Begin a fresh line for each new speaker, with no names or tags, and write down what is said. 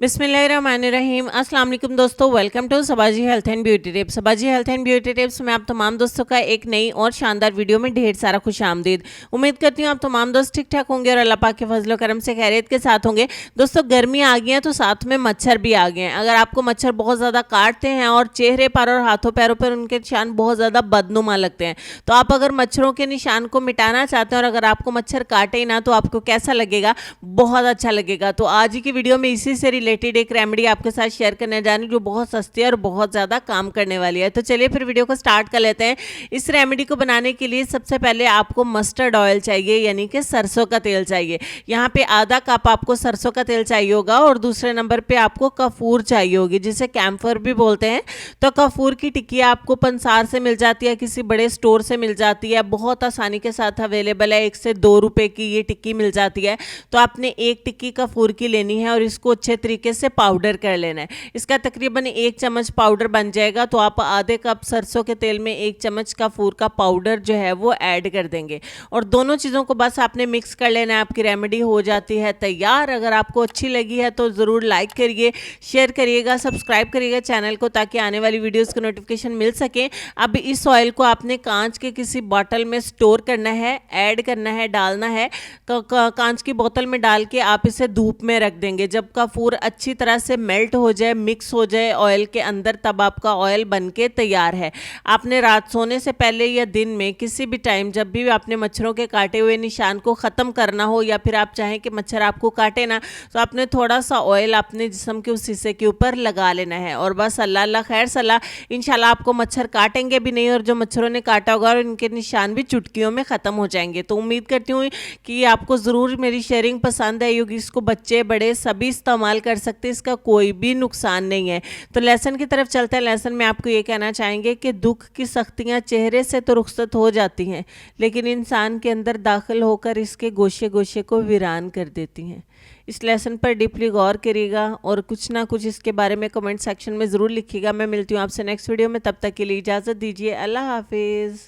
बिस्मिल्लाहिर्रहमानिर्रहीम। अस्सलाम वालेकुम दोस्तों, welcome to Sabaji health and beauty tips. Sabaji health and beauty tips में आप तमाम दोस्तों का एक नई और शानदार वीडियो में ढेर सारा खुश आमदीद। उम्मीद करती हूँ आप तमाम दोस्त ठीक ठाक होंगे और अल्लाह पाक के फजल करम से खैरियत के साथ होंगे। दोस्तों गर्मी आ गई है तो साथ में मच्छर भी आ गए हैं। अगर आपको मच्छर बहुत ज़्यादा काटते हैं और चेहरे पर और हाथों पैरों पर उनके निशान बहुत ज़्यादा बदनुमा लगते हैं, तो आप अगर मच्छरों के निशान को मिटाना चाहते हैं और अगर आपको मच्छर काटे ही ना तो आपको कैसा लगेगा? बहुत अच्छा लगेगा। तो आज ही की वीडियो में इसी से रिलेटेड एक रेमेडी आपके साथ शेयर करने जा रही हूँ जो बहुत सस्ती है और बहुत ज़्यादा काम करने वाली है। तो चलिए फिर वीडियो को स्टार्ट कर लेते हैं। इस रेमेडी को बनाने के लिए सबसे पहले आपको मस्टर्ड ऑयल चाहिए, यानी कि सरसों का तेल चाहिए। यहाँ पे आधा कप आपको सरसों का तेल चाहिए होगा और दूसरे नंबर पे आपको कपूर चाहिए होगी, जिसे कैम्फर भी बोलते हैं। तो कपूर की टिक्की आपको पंसार से मिल जाती है, किसी बड़े स्टोर से मिल जाती है, बहुत आसानी के साथ अवेलेबल है। 1 से 2 रुपए की ये टिक्की मिल जाती है। तो आपने एक टिक्की कपूर की लेनी है और इसको अच्छे तरीके से पाउडर कर लेना है। इसका तकरीबन 1 चम्मच पाउडर बन जाएगा। तो आप आधे कप सरसों के तेल में 1 चम्मच कपूर का पाउडर जो है वो ऐड कर देंगे और दोनों चीज़ों को बस आपने मिक्स कर लेना है। आपकी रेमेडी हो जाती है तैयार। अगर आपको अच्छी लगी है तो ज़रूर लाइक करिए, शेयर करिएगा, सब्सक्राइब करिएगा चैनल को, ताकि आने वाली वीडियोज़ की नोटिफिकेशन मिल सके। अब इस ऑयल को आपने कांच के किसी बॉटल में स्टोर करना है, ऐड करना है, डालना है। कांच की बोतल में डाल के आप इसे धूप में रख देंगे। जब कपूर अच्छी तरह से मेल्ट हो जाए, मिक्स हो जाए ऑयल के अंदर, तब आपका ऑयल बनके तैयार है। आपने रात सोने से पहले या दिन में किसी भी टाइम, जब भी आपने मच्छरों के काटे हुए निशान को ख़त्म करना हो या फिर आप चाहें कि मच्छर आपको काटे ना, तो आपने थोड़ा सा ऑयल अपने जिस्म के उस हिस्से के ऊपर लगा लेना है और बस अल्लाह अल्लाह खैर सलाह, इंशाल्लाह आपको मच्छर काटेंगे भी नहीं और जो मच्छरों ने काटा होगा और इनके निशान भी चुटकियों में ख़त्म हो जाएंगे। तो उम्मीद करती हूँ कि आपको ज़रूर मेरी शेयरिंग पसंद आई होगी। इसको बच्चे बड़े सभी इस्तेमाल कर सकते हैं, इसका कोई भी नुकसान नहीं है। तो लेसन की तरफ चलते हैं। लेसन में आपको ये कहना चाहेंगे कि दुख की सख्तियाँ चेहरे से तो रुखसत हो जाती हैं, लेकिन इंसान के अंदर दाखिल होकर इसके गोशे गोशे को वीरान कर देती हैं। इस लेसन पर डीपली गौर करिएगा और कुछ ना कुछ इसके बारे में कमेंट सेक्शन में ज़रूर लिखिएगा। मैं मिलती हूँ आपसे नेक्स्ट वीडियो में, तब तक के लिए इजाज़त दीजिए। अल्लाह हाफिज़।